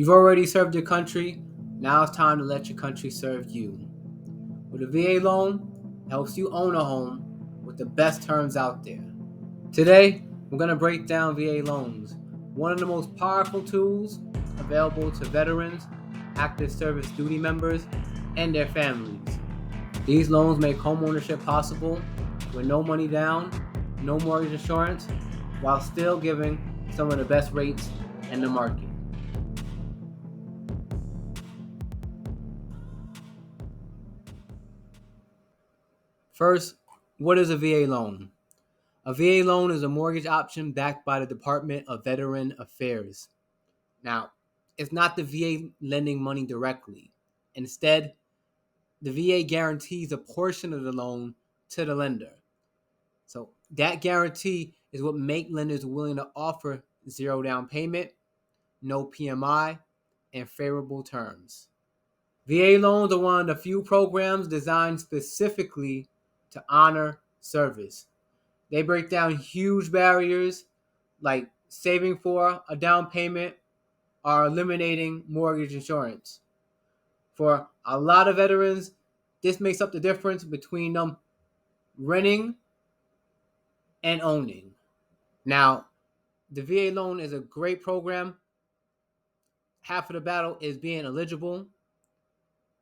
You've already served your country. Now it's time to let your country serve you. With a VA loan, it helps you own a home with the best terms out there. Today, we're going to break down VA loans, one of the most powerful tools available to veterans, active service duty members, and their families. These loans make homeownership possible with no money down, no mortgage insurance, while still giving some of the best rates in the market. First, what is a VA loan? A VA loan is a mortgage option backed by the Department of Veteran Affairs. Now, it's not the VA lending money directly. Instead, the VA guarantees a portion of the loan to the lender. So that guarantee is what makes lenders willing to offer zero down payment, no PMI, and favorable terms. VA loans are one of the few programs designed specifically to honor service. They break down huge barriers like saving for a down payment or eliminating mortgage insurance. For a lot of veterans, this makes up the difference between them renting and owning. Now, the VA loan is a great program. Half of the battle is being eligible.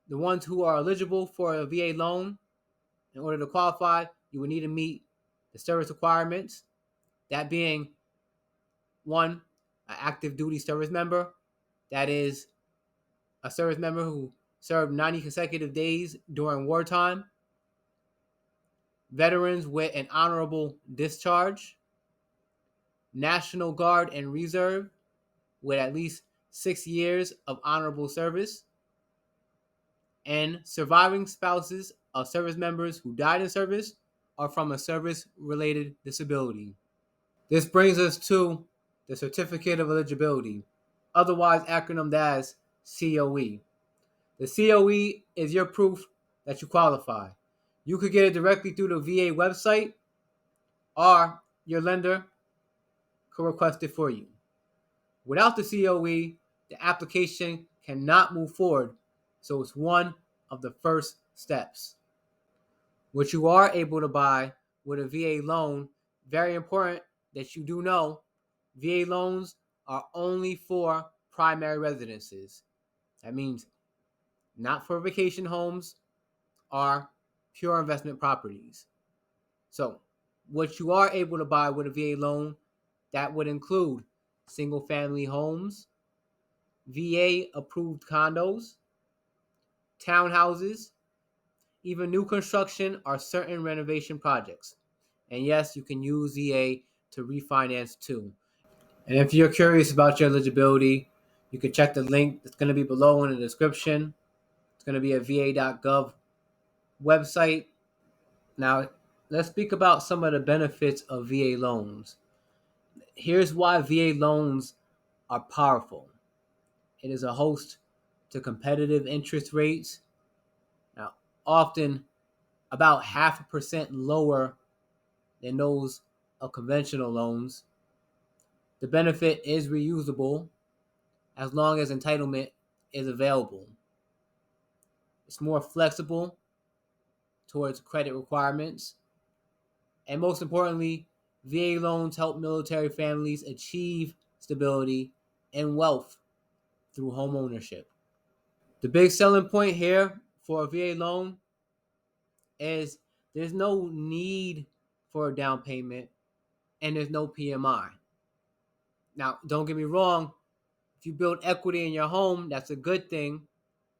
The ones who are eligible for a VA loan, in order to qualify, you would need to meet the service requirements. That being one, an active duty service member. That is a service member who served 90 consecutive days during wartime. Veterans with an honorable discharge. National Guard and Reserve with at least 6 years of honorable service. And surviving spouses of service members who died in service or from a service-related disability. This brings us to the Certificate of Eligibility, otherwise acronymed as COE. The COE is your proof that you qualify. You could get it directly through the VA website, or your lender could request it for you. Without the COE, the application cannot move forward, so it's one of the first steps. What you are able to buy with a VA loan, very important that you do know, VA loans are only for primary residences. That means not for vacation homes or pure investment properties. So, what you are able to buy with a VA loan, that would include single family homes, VA approved condos, townhouses, even new construction or certain renovation projects. And yes, you can use VA to refinance too. And if you're curious about your eligibility, you can check the link that's going to be below in the description. It's going to be a va.gov website. Now, let's speak about some of the benefits of VA loans. Here's why VA loans are powerful. It is a host to competitive interest rates. Now, often about 0.5% lower than those of conventional loans. The benefit is reusable as long as entitlement is available. It's more flexible towards credit requirements. And most importantly, VA loans help military families achieve stability and wealth through home ownership. The big selling point here for a VA loan is there's no need for a down payment and there's no PMI. Now, don't get me wrong, if you build equity in your home, that's a good thing.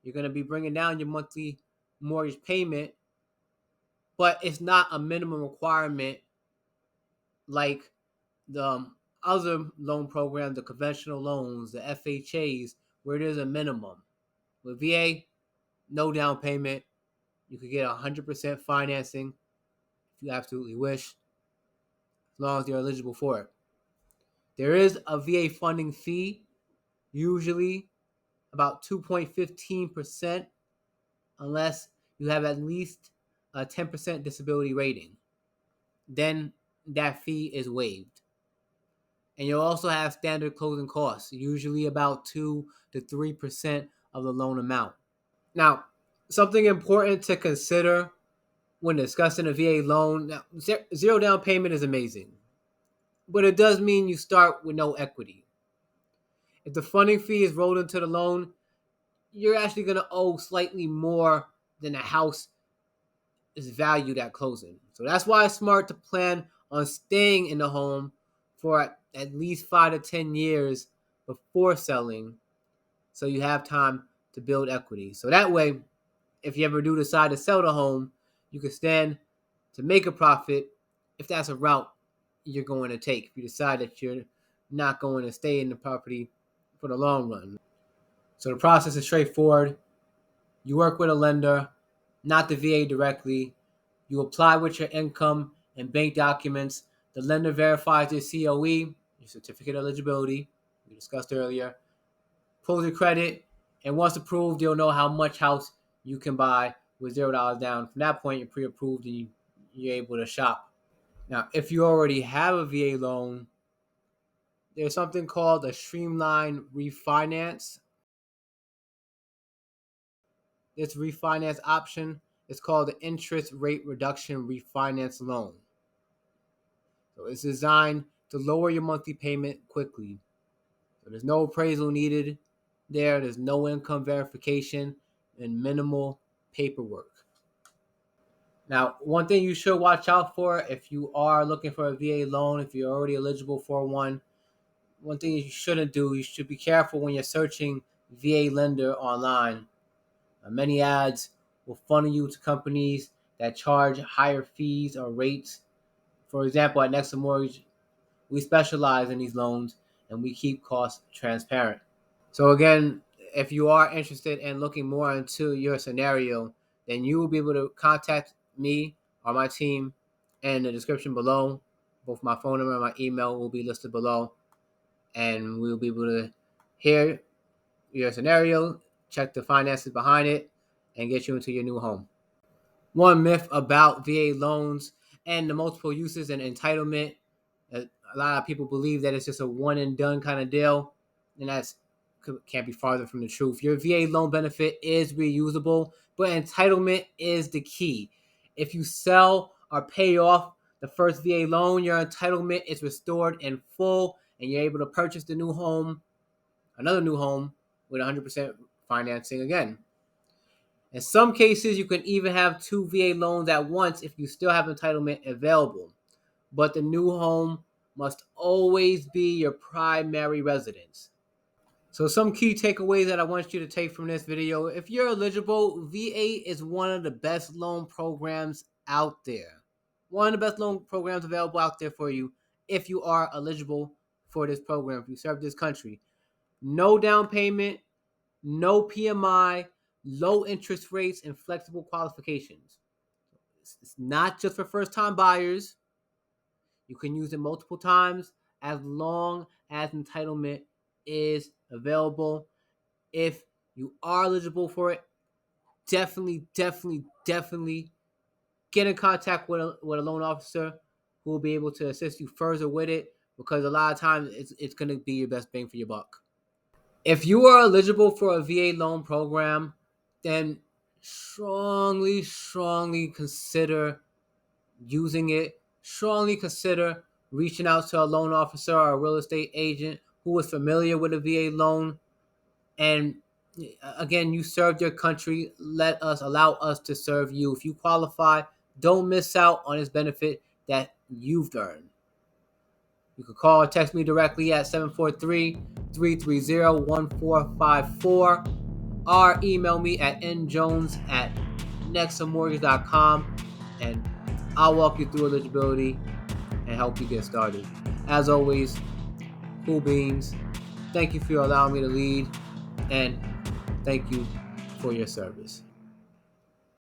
You're going to be bringing down your monthly mortgage payment, but it's not a minimum requirement like the other loan programs, the conventional loans, the FHAs, where there's a minimum. With VA, no down payment. You could get 100% financing if you absolutely wish, as long as you're eligible for it. There is a VA funding fee, usually about 2.15%, unless you have at least a 10% disability rating. Then that fee is waived. And you'll also have standard closing costs, usually about 2 to 3% of the loan amount. Now, something important to consider when discussing a VA loan, now, zero down payment is amazing, but it does mean you start with no equity. If the funding fee is rolled into the loan, you're actually going to owe slightly more than the house is valued at closing. So that's why it's smart to plan on staying in the home for at least 5 to 10 years before selling, so you have time to build equity. So that way, if you ever do decide to sell the home, you can stand to make a profit if that's a route you're going to take. If you decide that you're not going to stay in the property for the long run. So the process is straightforward. You work with a lender, not the VA directly. You apply with your income and bank documents. The lender verifies your COE, your certificate of eligibility, we discussed earlier, pulls your credit, and once approved, you'll know how much house you can buy with $0 down. From that point, you're pre-approved and you're able to shop. Now, if you already have a VA loan, there's something called a Streamline Refinance. This refinance option is called the interest rate reduction refinance loan. So it's designed to lower your monthly payment quickly. So there's no appraisal needed there. There's no income verification and minimal paperwork. Now, one thing you should watch out for if you are looking for a VA loan, if you're already eligible for one thing you shouldn't do, you should be careful when you're searching VA lender online. Many ads will funnel you to companies that charge higher fees or rates. For example, at Nexa Mortgage, we specialize in these loans and we keep costs transparent. So again, if you are interested in looking more into your scenario, then you will be able to contact me or my team in the description below. Both my phone number and my email will be listed below, and we'll be able to hear your scenario, check the finances behind it, and get you into your new home. One myth about VA loans and the multiple uses and entitlement. A lot of people believe that it's just a one and done kind of deal, and that's can't be farther from the truth. Your VA loan benefit is reusable, but entitlement is the key. If you sell or pay off the first VA loan, your entitlement is restored in full, and you're able to purchase the new home, another new home, with 100% financing again. In some cases, you can even have 2 VA loans at once if you still have entitlement available. But the new home must always be your primary residence. So some key takeaways that I want you to take from this video. If you're eligible, VA is one of the best loan programs out there. One of the best loan programs available out there for you if you are eligible for this program, if you serve this country. No down payment, no PMI, low interest rates, and flexible qualifications. It's not just for first-time buyers. You can use it multiple times as long as entitlement is available. If you are eligible for it, definitely get in contact with a loan officer who will be able to assist you further with it, because a lot of times it's going to be your best bang for your buck. If you are eligible for a VA loan program, then strongly consider using it. Strongly consider reaching out to a loan officer or a real estate agent who is familiar with a VA loan. And again, you served your country. Allow us to serve you. If you qualify, don't miss out on this benefit that you've earned. You can call or text me directly at 743-330-1454 or email me at njones@nexamortgage.com, and I'll walk you through eligibility and help you get started. As always, cool beans. Thank you for allowing me to lead, and thank you for your service.